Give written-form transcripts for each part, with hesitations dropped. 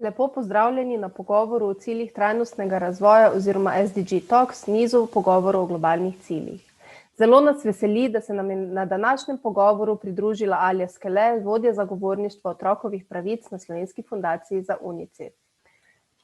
Lepo pozdravljeni na pogovoru o ciljih trajnostnega razvoja oziroma SDG Talks, nizu pogovorov o globalnih ciljih. Zelo nas veseli, da se nam je na današnjem pogovoru pridružila Alja Skele, vodja zagovorništva otrokovih pravic na Slovenski fundaciji za UNICEF.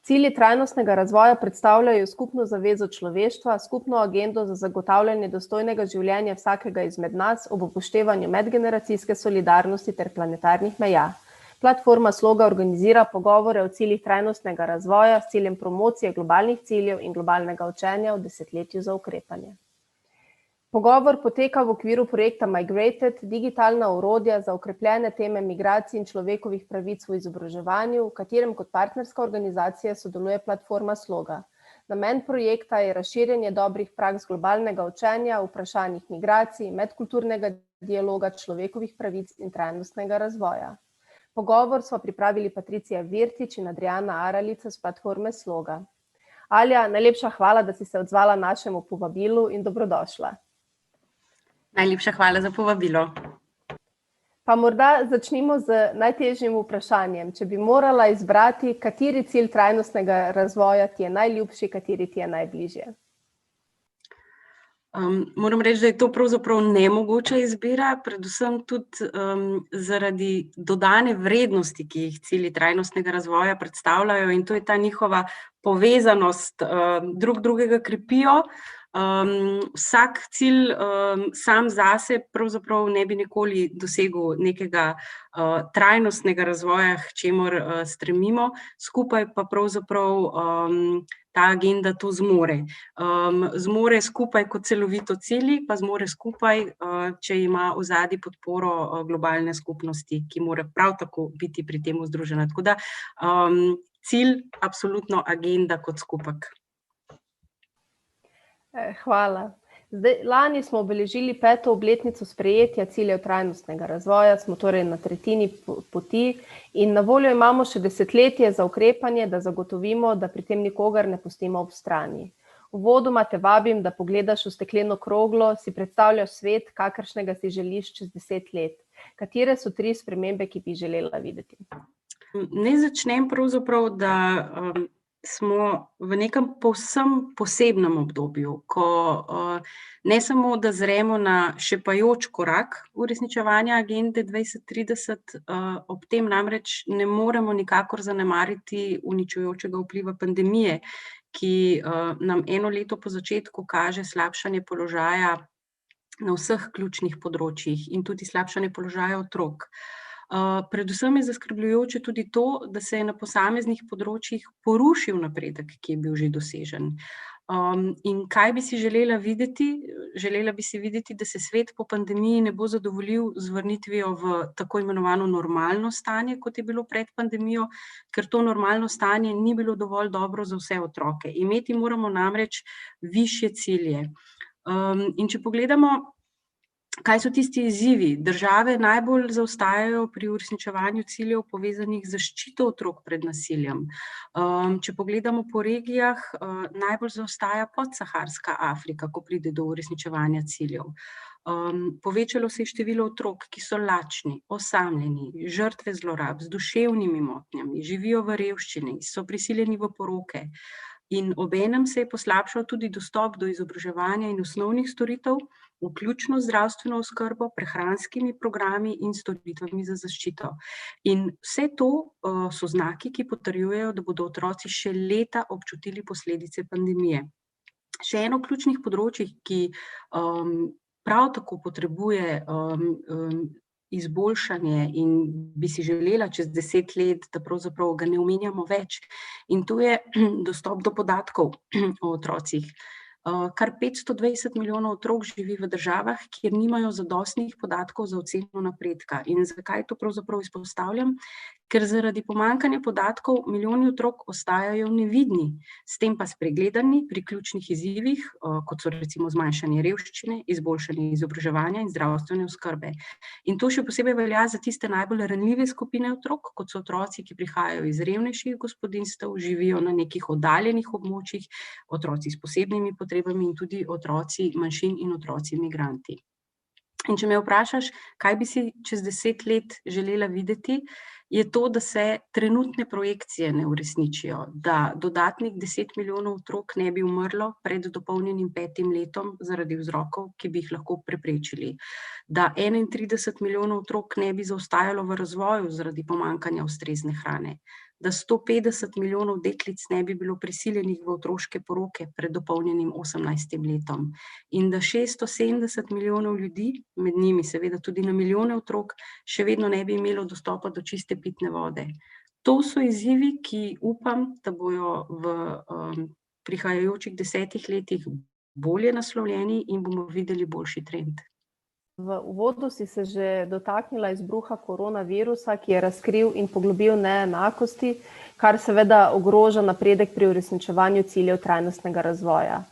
Cilji trajnostnega razvoja predstavljajo skupno zavezo človeštva, skupno agendo za zagotavljanje dostojnega življenja vsakega izmed nas ob upoštevanju medgeneracijske solidarnosti ter planetarnih meja. Platforma Sloga organizira pogovore o ciljih trajnostnega razvoja s ciljem promocije globalnih ciljev in globalnega učenja v desetletju za ukrepanje. Pogovor poteka v okviru projekta Migrated, digitalna orodja za okrepljene teme migracij in človekovih pravic v izobraževanju, v katerem kot partnerska organizacija sodeluje platforma Sloga. Namen projekta je razširjanje dobrih praks globalnega učenja, vprašanjih migracij, medkulturnega dialoga, človekovih pravic in trajnostnega razvoja. Pogovor so pripravili Patricija Virtič in Adriana Aralica z platforme Sloga. Alja, najlepša hvala, da si se odzvala našemu povabilu in dobrodošla. Najlepša hvala za povabilo. Pa morda začnimo z najtežjim vprašanjem. Če bi morala izbrati, kateri cilj trajnostnega razvoja ti je najljubši, kateri ti je najbližje? Moram reči, da je to pravzaprav nemogoča izbira, predvsem tudi zaradi dodane vrednosti, ki jih cilji trajnostnega razvoja predstavljajo, in to je ta njihova povezanost, drug drugega krepijo. Vsak cilj sam zase pravzaprav ne bi nikoli dosegel nekega trajnostnega razvoja, k čemur stremimo, skupaj pa pravzaprav ta agenda to zmore. Zmore skupaj kot celovito cilji, pa zmore skupaj, če ima ozadje podporo globalne skupnosti, ki mora prav tako biti pri tem združena. Tako da cilj, absolutno agenda kot skupek. Hvala. Lani smo obeležili 5. obletnico sprejetja ciljev trajnostnega razvoja, smo torej na tretjini poti in na voljo imamo še desetletje za ukrepanje, da zagotovimo, da pri tem nikogar ne pustimo ob strani. Uvodoma te vabim, da pogledaš v stekleno kroglo, si predstavljaš svet, kakršnega si želiš čez 10 let. Katere so 3 spremembe, ki bi želela videti? Naj začnem pravzaprav, da smo v nekem povsem posebnem obdobju, ko ne samo, da zremo na šepajoč korak uresničevanja agende 2030, ob tem namreč ne moremo nikakor zanemariti uničujočega vpliva pandemije, ki nam eno leto po začetku kaže slabšanje položaja na vseh ključnih področjih in tudi slabšanje položaja otrok. Predvsem je zaskrbljujoče tudi to, da se je na posameznih področjih porušil napredek, ki je bil že dosežen. In kaj bi si želela videti? Želela bi si videti, da se svet po pandemiji ne bo zadovoljil z vrnitvijo v tako imenovano normalno stanje, kot je bilo pred pandemijo, ker to normalno stanje ni bilo dovolj dobro za vse otroke. Imeti moramo namreč višje cilje. In če pogledamo, kaj so tisti izzivi? Države najbolj zaostajajo pri uresničevanju ciljev povezanih z zaščito otrok pred nasiljem. Če pogledamo po regijah, najbolj zaostaja podsaharska Afrika, ko pride do uresničevanja ciljev. Povečalo se je število otrok, ki so lačni, osamljeni, žrtve zlorab, z duševnimi motnjami, živijo v revščini, so prisiljeni v poroke. In obenem se je poslabšal tudi dostop do izobraževanja in osnovnih storitev, vključno z zdravstveno oskrbo, prehranskimi programi in storitvami za zaščito. In vse to so znaki, ki potrjujejo, da bodo otroci še leta občutili posledice pandemije. Še eno ključnih področij, ki prav tako potrebuje izboljšanje in bi si želela čez 10 let, da pravzaprav ga ne omenjamo več. In to je dostop do podatkov o otrocih. Kar 520 milijonov otrok živi v državah, kjer nimajo zadostnih podatkov za oceno napredka. In zakaj to pravzaprav izpostavljam? Ker zaradi pomanjkanja podatkov milijoni otrok ostajajo nevidni, s tem pa spregledani pri ključnih izzivih, kot so recimo zmanjšanje revščine, izboljšanje izobraževanja in zdravstvene oskrbe. In to še posebej velja za tiste najbolj ranljive skupine otrok, kot so otroci, ki prihajajo iz revnejših gospodinjstev, živijo na nekih oddaljenih območjih, otroci s posebnimi potrebami in tudi otroci manjšin in otroci migranti. In če me vprašaš, kaj bi si čez 10 let želela videti, je to, da se trenutne projekcije ne uresničijo, da dodatnih 10 milijonov otrok ne bi umrlo pred dopolnjenim 5. letom zaradi vzrokov, ki bi jih lahko preprečili, da 31 milijonov otrok ne bi zaostajalo v razvoju zaradi pomanjkanja ustrezne hrane, da 150 milijonov deklic ne bi bilo prisiljenih v otroške poroke pred dopolnjenim 18. letom in da 670 milijonov ljudi, med njimi seveda tudi na milijone otrok, še vedno ne bi imelo dostopa do čiste pitne vode. To so izzivi, ki upam, da bojo v prihajajočih 10 letih bolje naslovljeni in bomo videli boljši trend. V uvodu si se že dotaknila izbruha koronavirusa, ki je razkril in poglobil neenakosti, kar seveda ogroža napredek pri uresničevanju ciljev trajnostnega razvoja.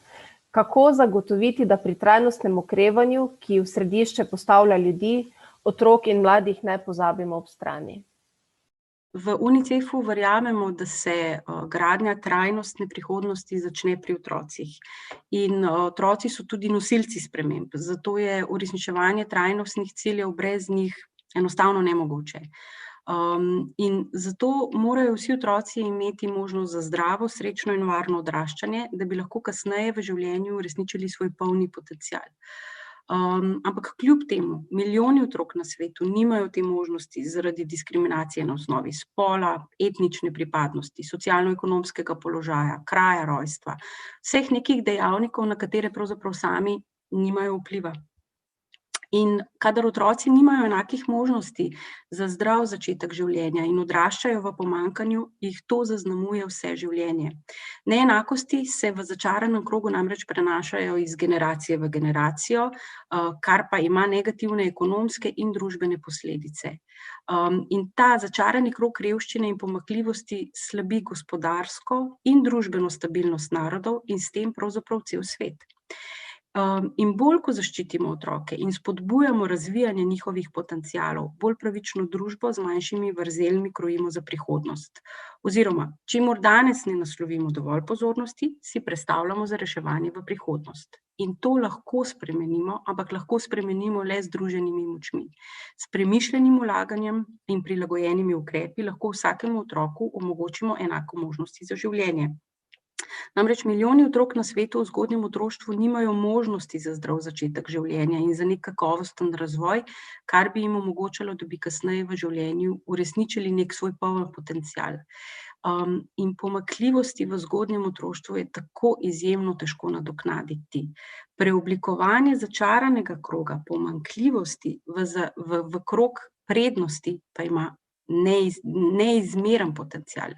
Kako zagotoviti, da pri trajnostnem okrevanju, ki v središče postavlja ljudi, otrok in mladih ne pozabimo ob strani? V UNICEF-u verjamemo, da se gradnja trajnostne prihodnosti začne pri otrocih. In otroci so tudi nosilci sprememb, zato je uresničevanje trajnostnih ciljev brez njih enostavno nemogoče. In zato morajo vsi otroci imeti možnost za zdravo, srečno in varno odraščanje, da bi lahko kasneje v življenju uresničili svoj polni potencial. Ampak kljub temu, milijoni otrok na svetu nimajo te možnosti zaradi diskriminacije na osnovi spola, etnične pripadnosti, socialno-ekonomskega položaja, kraja rojstva, vseh nekih dejavnikov, na katere pravzaprav sami nimajo vpliva. In kadar otroci nimajo enakih možnosti za zdrav začetek življenja in odraščajo v pomanjkanju, jih to zaznamuje vse življenje. Neenakosti se v začaranem krogu namreč prenašajo iz generacije v generacijo, kar pa ima negativne ekonomske in družbene posledice. In ta začarani krog revščine in pomanjkljivosti slabi gospodarsko in družbeno stabilnost narodov in s tem pravzaprav cel svet. In bolj, ko zaščitimo otroke in spodbujamo razvijanje njihovih potencialov, bolj pravično družbo z manjšimi vrzelmi krojimo za prihodnost. Oziroma, čemur danes ne naslovimo dovolj pozornosti, si prestavljamo za reševanje v prihodnost. In to lahko spremenimo, ampak lahko spremenimo le z združenimi močmi. S premišljenim vlaganjem in prilagojenimi ukrepi lahko vsakemu otroku omogočimo enako možnosti za življenje. Namreč milijoni otrok na svetu v zgodnjem otroštvu nimajo možnosti za zdrav začetek življenja in za nek kakovosten razvoj, kar bi jim omogočalo, da bi kasneje v življenju uresničili nek svoj poln potencial. In pomanjkljivosti v zgodnjem otroštvu je tako izjemno težko nadoknaditi. Preoblikovanje začaranega kroga pomanjkljivosti v krog prednosti pa ima neizmeren potencial.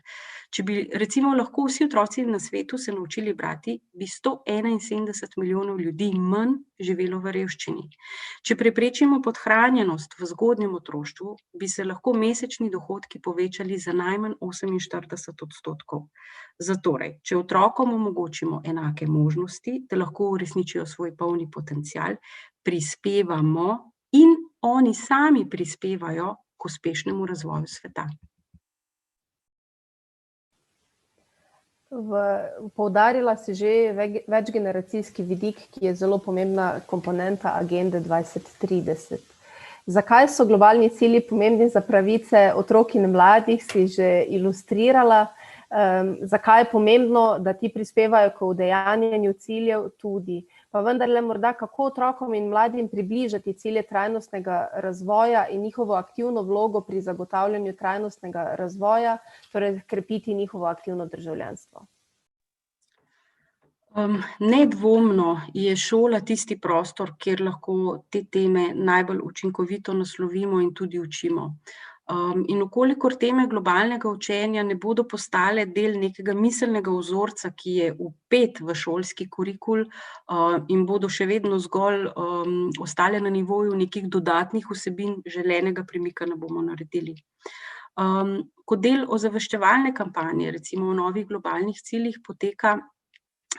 Če bi recimo lahko vsi otroci na svetu se naučili brati, bi 171 milijonov ljudi manj živelo v revščini. Če preprečimo podhranjenost v zgodnjem otroštvu, bi se lahko mesečni dohodki povečali za najmanj 48%. Zatorej, če otrokom omogočimo enake možnosti, da lahko uresničijo svoj polni potencial, prispevamo in oni sami prispevajo k uspešnemu razvoju sveta. Poudarila si že večgeneracijski vidik, ki je zelo pomembna komponenta agende 2030. Zakaj so globalni cilji pomembni za pravice otrok in mladih, si že ilustrirala. Zakaj je pomembno, da ti prispevajo k udejanjanju ciljev tudi. Pa vendarle morda, kako otrokom in mladim približati cilje trajnostnega razvoja in njihovo aktivno vlogo pri zagotavljanju trajnostnega razvoja, torej krepiti njihovo aktivno državljanstvo? Nedvomno je šola tisti prostor, kjer lahko te teme najbolj učinkovito naslovimo in tudi učimo. In okolikor teme globalnega učenja ne bodo postale del nekega miselnega vzorca, ki je vpet v šolski kurikul in bodo še vedno zgolj ostale na nivoju nekih dodatnih vsebin, želenega premika ne bomo naredili. Kot del ozaveščevalne kampanje, recimo o novih globalnih ciljih, poteka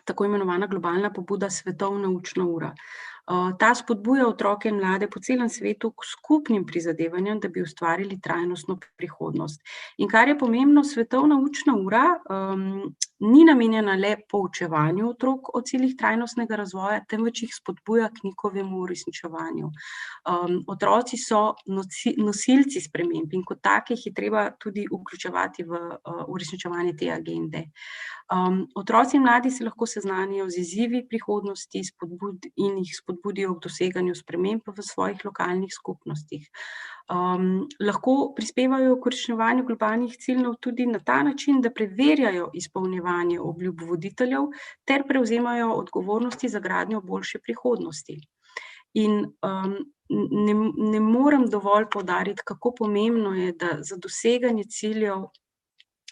tako imenovana globalna pobuda Svetovna učna ura. Ta spodbuja otroke in mlade po celem svetu k skupnim prizadevanjem, da bi ustvarili trajnostno prihodnost. In kar je pomembno, svetovna učna ura ni namenjena le poučevanju otrok o ciljih trajnostnega razvoja, temveč jih spodbuja k njihovemu uresničevanju. Otroci so nosilci sprememb in kot takih je treba tudi vključevati v uresničevanje te agende. Otroci in mladi se lahko seznanijo z izzivi prihodnosti in jih spodbudijo k doseganju sprememb v svojih lokalnih skupnostih. Lahko prispevajo k uresničevanju globalnih ciljev tudi na ta način, da preverjajo izpolnjevanje obljub voditeljev ter prevzemajo odgovornosti za gradnjo boljše prihodnosti. In ne morem dovolj poudariti, kako pomembno je, da za doseganje ciljev,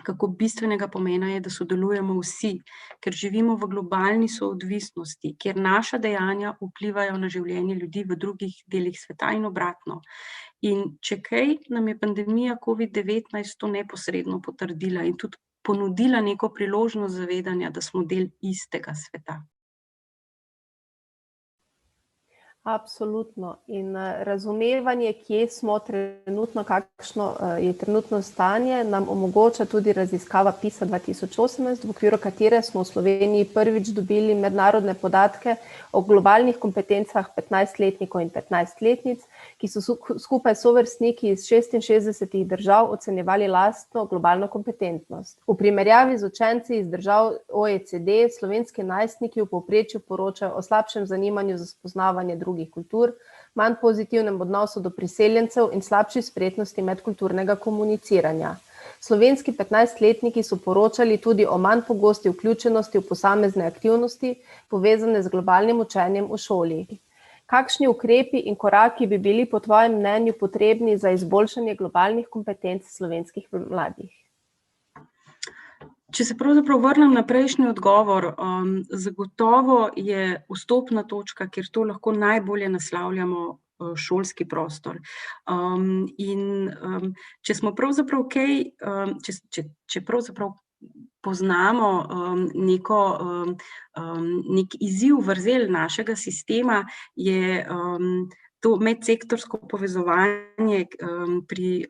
kako bistvenega pomena je, da sodelujemo vsi, ker živimo v globalni soodvisnosti, kjer naša dejanja vplivajo na življenje ljudi v drugih delih sveta in obratno. In če kaj, nam je pandemija COVID-19 to neposredno potrdila in tudi ponudila neko priložnost zavedanja, da smo del istega sveta. Absolutno. In razumevanje, kje smo trenutno, kakšno je trenutno stanje, nam omogoča tudi raziskava PISA 2018, v okviru katere smo v Sloveniji prvič dobili mednarodne podatke o globalnih kompetencah 15-letnikov in 15-letnic, ki so skupaj s sovrstniki iz 66 držav ocenjevali lastno globalno kompetentnost. V primerjavi z učenci iz držav OECD, slovenski najstniki v povprečju poročajo o slabšem zanimanju za spoznavanje drugih kultur, manj pozitivnem odnosu do priseljencev in slabši spretnosti medkulturnega komuniciranja. Slovenski 15-letniki so poročali tudi o manj pogosti vključenosti v posamezne aktivnosti, povezane z globalnim učenjem v šoli. Kakšni ukrepi in koraki bi bili po tvojem mnenju potrebni za izboljšanje globalnih kompetenc slovenskih mladih? Če se pravzaprav vrnem na prejšnji odgovor, zagotovo je vstopna točka, kjer to lahko najbolje naslavljamo, šolski prostor. Če smo pravzaprav če pravzaprav poznamo nek izziv vrzel našega sistema, je to medsektorsko povezovanje pri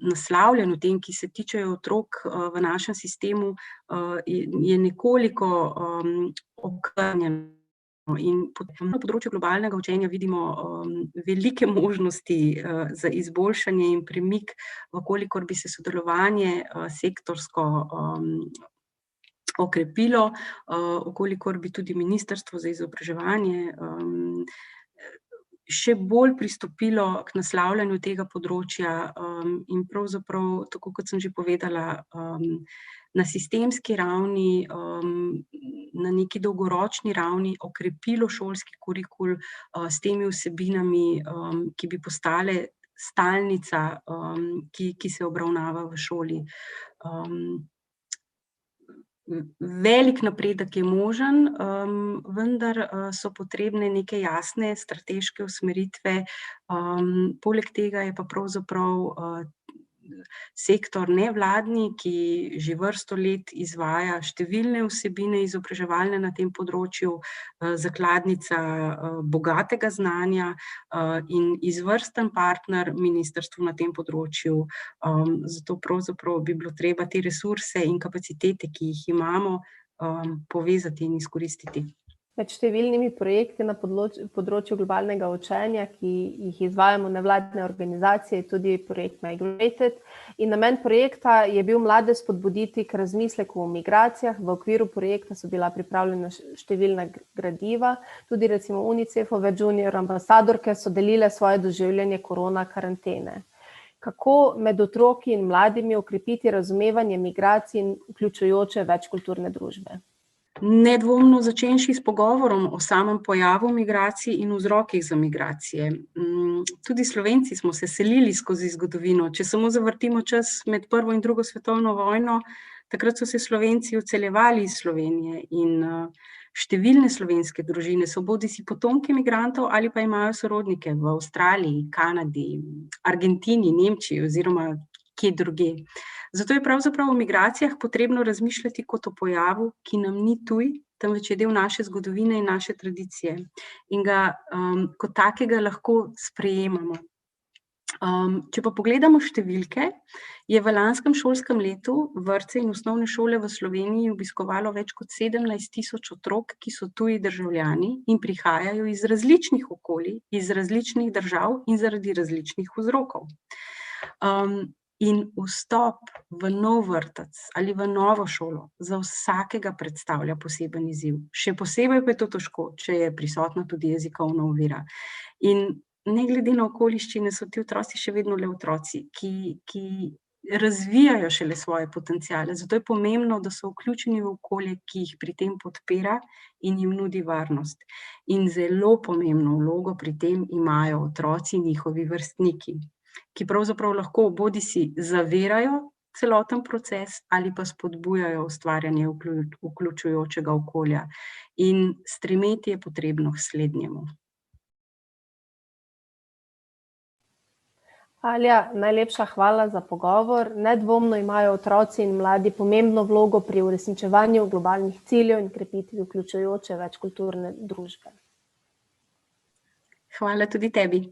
naslavljanju tem, ki se tičejo otrok v našem sistemu, je nekoliko okrnjeno. In na področju globalnega učenja vidimo velike možnosti za izboljšanje in premik, vkolikor bi se sodelovanje sektorsko okrepilo, vkolikor bi tudi Ministrstvo za izobraževanje še bolj pristopilo k naslavljanju tega področja in pravzaprav, tako kot sem že povedala, na sistemski ravni, na neki dolgoročni ravni okrepilo šolski kurikul s temi vsebinami, ki bi postale stalnica, ki se obravnava v šoli. Velik napredek je možen, vendar so potrebne neke jasne strateške usmeritve, poleg tega je pa pravzaprav sektor nevladni, ki že vrsto let izvaja številne vsebine izobraževalne na tem področju, zakladnica bogatega znanja in izvrsten partner ministrstvu na tem področju. Zato pravzaprav bi bilo treba te resurse in kapacitete, ki jih imamo, povezati in izkoristiti. Med številnimi projekti na področju globalnega učenja, ki jih izvajamo nevladne organizacije, je tudi projekt Migrated. In namen projekta je bil mlade spodbuditi k razmisleku o migracijah. V okviru projekta so bila pripravljena številna gradiva, tudi recimo UNICEF-ove junior ambasadorke so delile svoje doživljanje korona karantene. Kako med otroki in mladimi okrepiti razumevanje migracij in vključujoče večkulturne družbe? Nedvomno začenši s pogovorom o samem pojavu migracij in vzrokih za migracije. Tudi Slovenci smo se selili skozi zgodovino. Če samo zavrtimo čas med prvo in drugo svetovno vojno, takrat so se Slovenci odseljevali iz Slovenije in številne slovenske družine so bodisi potomke migrantov ali pa imajo sorodnike v Avstraliji, Kanadi, Argentini, Nemčiji oziroma kje drugje. Zato je pravzaprav o migracijah potrebno razmišljati kot o pojavu, ki nam ni tuj, temveč je del naše zgodovine in naše tradicije. In ga kot takega lahko sprejemamo. Če pa pogledamo številke, je v lanskem šolskem letu vrtce in osnovne šole v Sloveniji obiskovalo več kot 17.000 otrok, ki so tuji državljani in prihajajo iz različnih okolij, iz različnih držav in zaradi različnih vzrokov. In vstop v nov vrtec ali v novo šolo za vsakega predstavlja poseben izziv. Še posebej pa je to težko, če je prisotna tudi jezikovna ovira. In ne glede na okoliščine so ti otroci še vedno le otroci, ki razvijajo šele svoje potenciale. Zato je pomembno, da so vključeni v okolje, ki jih pri tem podpira in jim nudi varnost. In zelo pomembno vlogo pri tem imajo otroci in njihovi vrstniki, ki pravzaprav lahko bodisi zavirajo celoten proces ali pa spodbujajo ustvarjanje vključujočega okolja. In stremeti je potrebno k slednjemu. Alja, najlepša hvala za pogovor. Nedvomno imajo otroci in mladi pomembno vlogo pri uresničevanju globalnih ciljev in krepitvi vključujoče večkulturne družbe. Hvala tudi tebi.